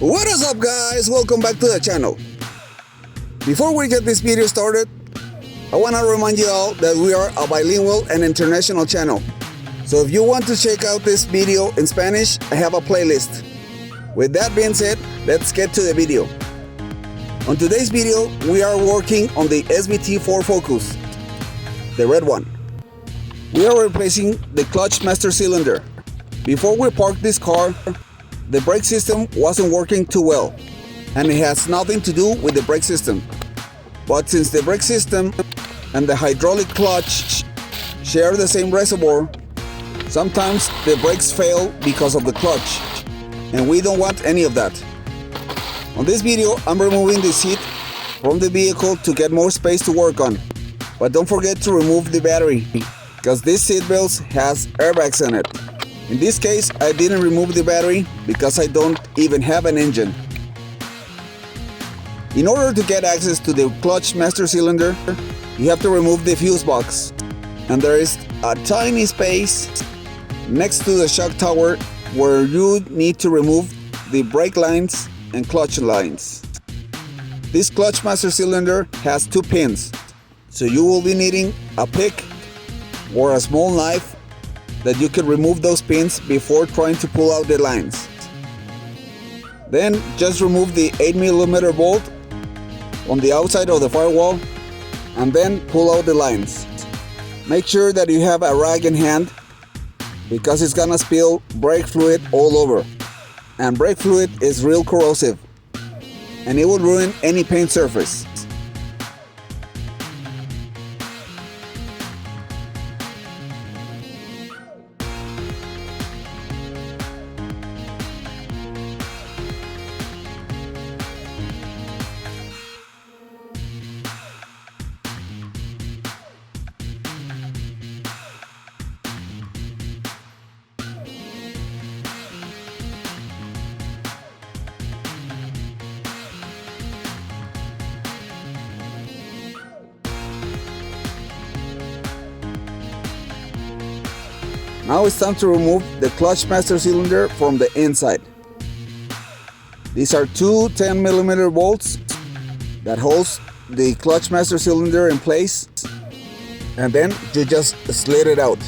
What is up, guys? Welcome back to the channel. Before we get this video started, I want to remind you all that we are a bilingual and international channel. So if you want to check out this video in Spanish, I have a playlist. With that being said, let's get to the video. On today's video, we are working on the SVT 4 Focus, the red one. We are replacing the clutch master cylinder. Before we parked this car, the brake system wasn't working too well, and it has nothing to do with the brake system. But since the brake system and the hydraulic clutch share the same reservoir, sometimes the brakes fail because of the clutch, and we don't want any of that. On this video, I'm removing the seat from the vehicle to get more space to work on. But don't forget to remove the battery, because this seat belt has airbags in it. In this case, I didn't remove the battery because I don't even have an engine. In order to get access to the clutch master cylinder, you have to remove the fuse box. And there is a tiny space next to the shock tower where you need to remove the brake lines and clutch lines. This clutch master cylinder has 2 pins, so you will be needing a pick or a small knife that you can remove those pins before trying to pull out the lines. Then just remove the 8mm bolt on the outside of the firewall and then pull out the lines. Make sure that you have a rag in hand because it's gonna spill brake fluid all over. And brake fluid is real corrosive and it will ruin any paint surface. Now it's time to remove the clutch master cylinder from the inside. These are 2 10mm bolts that holds the clutch master cylinder in place, and then you just slid it out.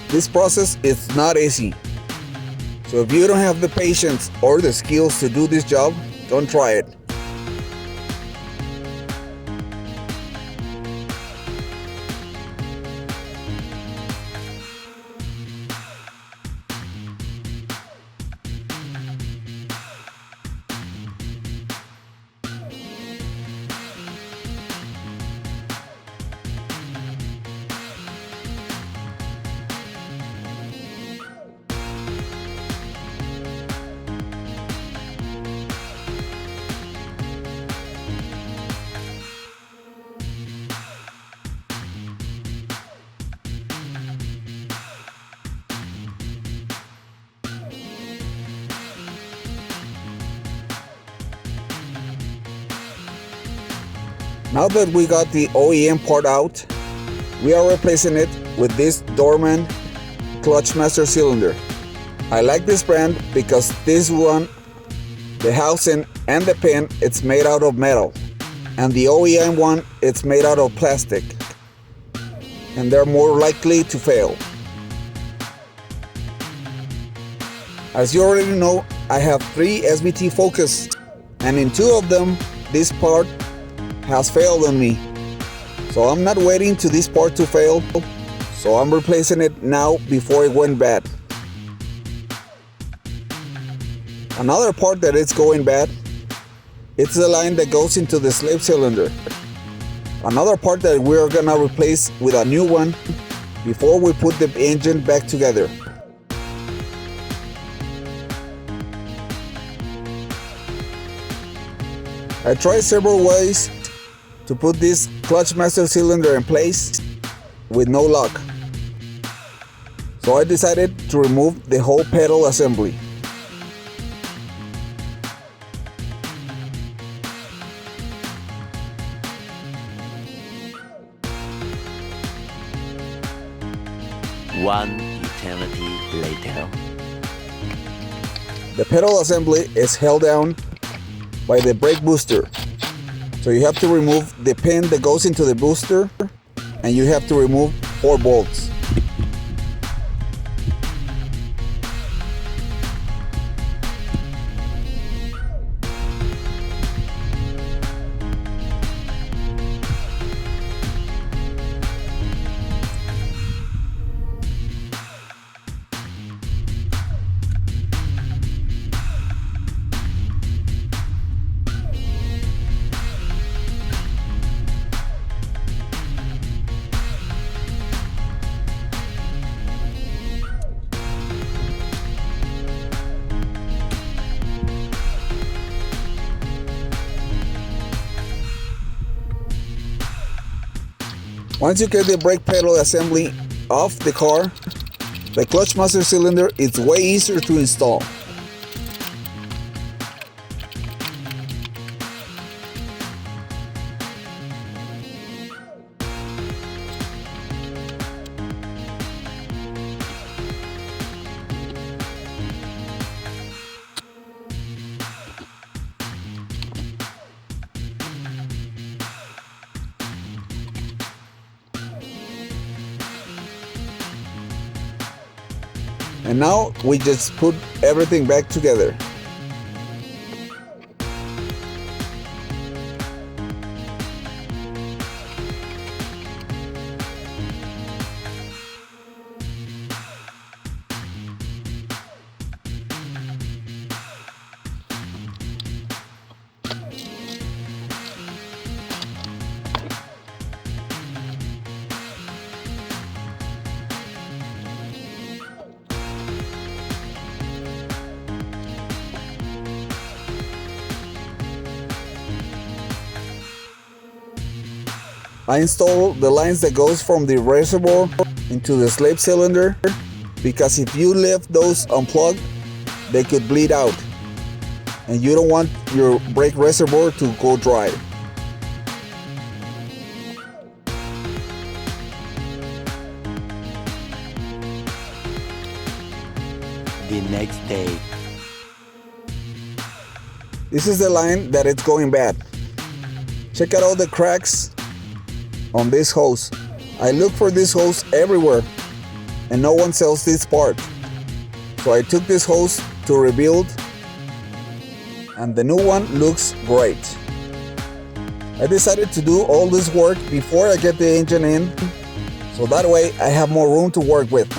This process is not easy. So if you don't have the patience or the skills to do this job, don't try it. Now that we got the OEM part out, we are replacing it with this Dorman clutch master cylinder. I like this brand because this one, the housing and the pin, it's made out of metal, and the OEM one, it's made out of plastic, and they're more likely to fail. As you already know, I have 3 SVT Focus, and in 2 of them, this part has failed on me. So I'm not waiting to this part to fail, so I'm replacing it now before it went bad. Another part that is going bad, it's the line that goes into the slave cylinder. Another part that we're gonna replace with a new one before we put the engine back together. I tried several ways to put this clutch master cylinder in place with no luck. So I decided to remove the whole pedal assembly. One eternity later. The pedal assembly is held down by the brake booster. So you have to remove the pin that goes into the booster, and you have to remove 4 bolts. Once you get the brake pedal assembly off the car, the clutch master cylinder is way easier to install. And now we just put everything back together. I installed the lines that goes from the reservoir into the slave cylinder, because if you leave those unplugged, they could bleed out, and you don't want your brake reservoir to go dry. The next day. This is the line that it's going bad. Check out all the cracks on this hose. I look for this hose everywhere, and no one sells this part. So I took this hose to rebuild, and the new one looks great. I decided to do all this work before I get the engine in, so that way I have more room to work with.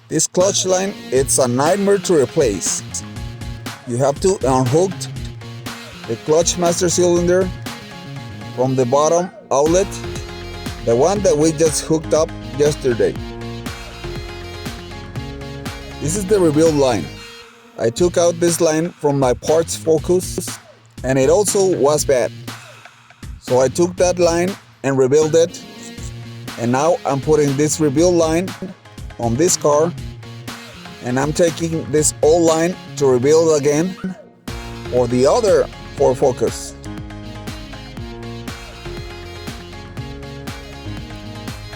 This clutch line, it's a nightmare to replace. You have to unhook the clutch master cylinder from the bottom outlet, the one that we just hooked up yesterday. This is the rebuild line. I took out this line from my parts focus, and it also was bad. So I took that line and rebuilt it, and now I'm putting this rebuild line on this car, And I'm taking this old line to rebuild again for the other Ford Focus.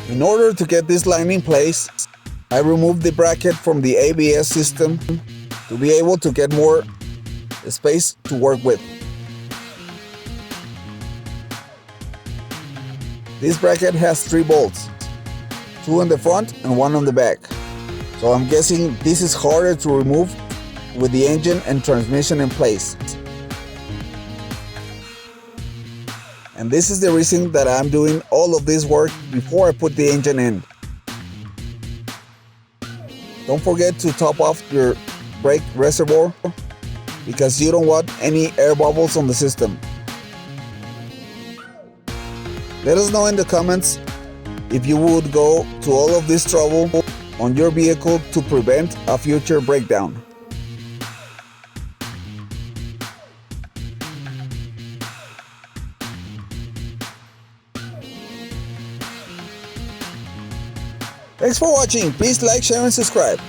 In order to get this line in place, I removed the bracket from the ABS system to be able to get more space to work with. This bracket has 3 bolts, 2 in the front and 1 on the back. So I'm guessing this is harder to remove with the engine and transmission in place. And this is the reason that I'm doing all of this work before I put the engine in. Don't forget to top off your brake reservoir because you don't want any air bubbles on the system. Let us know in the comments if you would go to all of this trouble on your vehicle to prevent a future breakdown. Thanks for watching. Please like, share and subscribe.